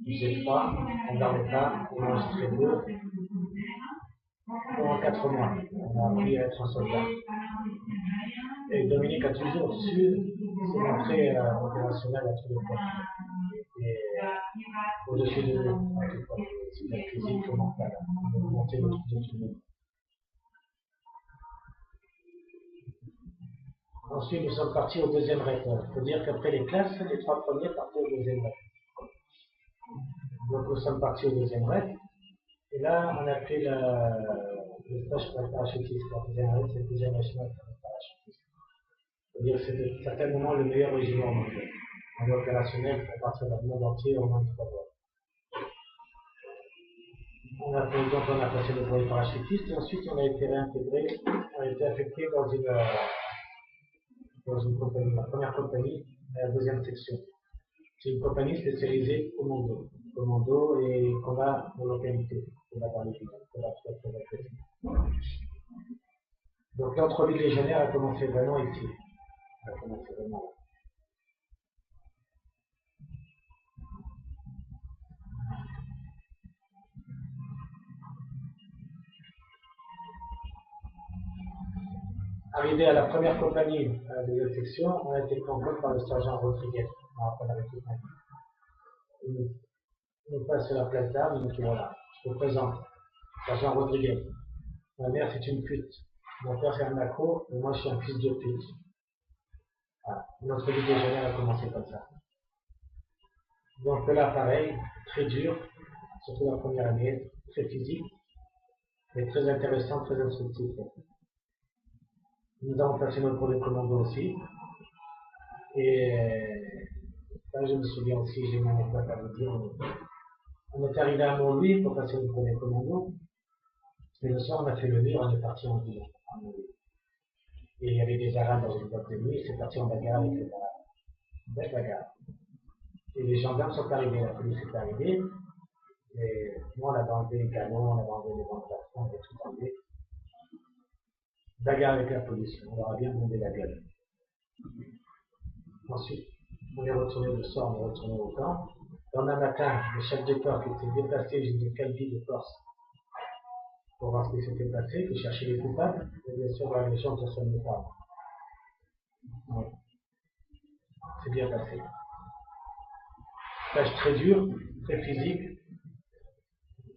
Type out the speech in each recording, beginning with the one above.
il faisait froid, on ne dormait pas, on mangeait très peu. Pendant 4 mois, on a appris à être un soldat. Et Dominique a toujours su se montrer opérationnel à tous les points. Et au-dessus de nous, à tout point, c'est la physique et mentale, de monter le truc de tout le monde. Ensuite, nous sommes partis au deuxième REP. Il faut dire qu'après les classes, les 3 premiers partaient au deuxième REP. Donc nous sommes partis au deuxième REP. Et là, on a pris le stage pour être parachutiste. Le deuxième REP, c'est le deuxième régiment pour être parachutiste. C'est-à-dire que c'était certainement le meilleur régiment au monde. On est opérationnel pour partir dans le monde entier au moins de 3 mois. Donc on a passé le brevet parachutiste et ensuite on a été réintégré, on a été affecté dans une compagnie, la première compagnie, la deuxième section. C'est une compagnie spécialisée commando et combat en localité, combat dans les villes, combat très agressif. Donc l'entrevue légionnaire a commencé vraiment ici. Elle a commencé vraiment là. Arrivé à la première compagnie à la deuxième section, on a été pris en compte par le sergent Rodriguez. Après la récupération. Il nous passe sur la place d'armes, il nous dit voilà, je vous présente, sergent Rodriguez. Ma mère c'est une pute, mon père c'est un accro, et moi je suis un fils de pute. Voilà. Notre vie légionnaire a commencé comme ça. Donc là pareil, très dur, surtout la première année, très physique, mais très intéressant, très instructif. Nous avons passé notre brevet commando aussi. Et là, je me souviens aussi, j'ai une anecdote à vous dire. On est arrivé à Montlouis pour passer le brevet commando. Et le soir, on a fait le lit, on est parti en ville. Et il y avait des Arabes dans une boîte de nuit, c'est parti en bagarre avec les Arabes. Belle bagarre. Et les gendarmes sont arrivés, la police est arrivée. Et moi, on avait enlevé les canons, on avait enlevé les bancs de plafond, on avait tout enlevé. Bagarre avec la police, on leur a bien bombé la gueule. Ensuite, on est retourné le soir, on est retourné au camp. Dans un matin, le chef de corps qui était déplacé jusqu'à Calvi de Corse pour voir ce qui s'était passé, qui cherchait les coupables, et bien sûr, les gens ne se sont pas. Ouais. C'est bien passé. Tâche très dure, très physique.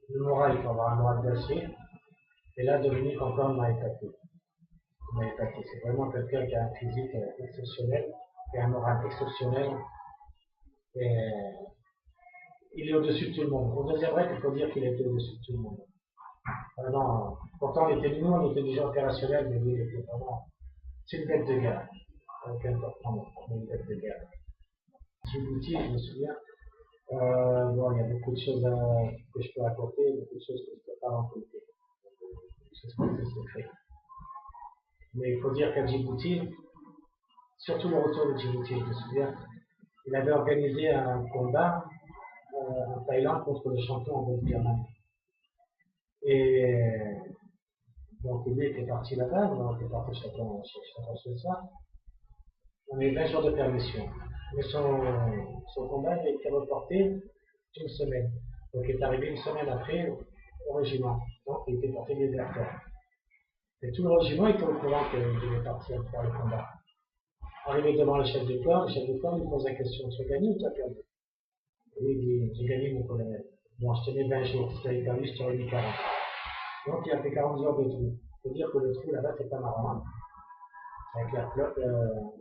Le moral, il faut avoir un moral d'acier. Et là, Dominique encore m'a épaté. C'est vraiment quelqu'un qui a un physique exceptionnel, qui a un moral exceptionnel. Et il est au-dessus de tout le monde. Au deuxième règle, il faut dire qu'il était au-dessus de tout le monde. Vraiment, pourtant, on était déjà opérationnels, mais lui, il était vraiment. C'est une bête de guerre. Aucun important, mais une bête de guerre. Djibouti, je me souviens. Bon, il y a beaucoup de choses que je peux raconter, beaucoup de choses que je ne peux pas raconter. C'est ce que c'est fait. Mais il faut dire qu'à Djibouti, surtout le retour de Djibouti, je me souviens, il avait organisé un combat en Thaïlande contre le champion en Bourg-Birman. Et donc lui était parti là-bas, on était parti chacun chez soi. On avait 20 jours de permission. Mais son combat a été reporté une semaine. Donc il est arrivé une semaine après au régiment. Donc il était porté déserteur. Et tout le régiment était au courant qu'il devait partir pour le combat. Arrivé devant le chef de corps lui pose la question, tu as gagné ou tu as perdu? Et lui il dit, j'ai gagné mon colonel. Bon, je tenais 20 jours, si tu avais perdu, je t'aurais mis 40. Donc il a fait 40 jours de trou. Il faut dire que le trou là-bas, c'est pas marrant. Avec la clope,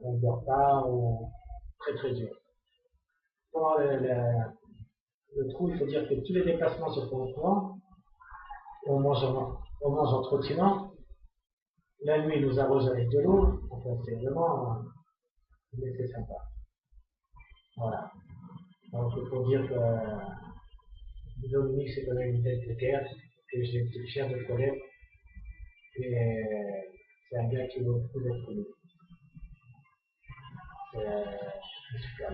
on ne dort pas, très très dur. Pour le trou, il faut dire que tous les déplacements se font au courant. On mange en trottinant. La nuit, il nous arrose avec de l'eau. Enfin, c'est vraiment mais c'est sympa. Voilà. Donc il faut dire que Dominique, c'est quand même une bête de guerre, que j'ai été fier de connaître. Et c'est un gars qui vaut beaucoup d'être connu. C'est super.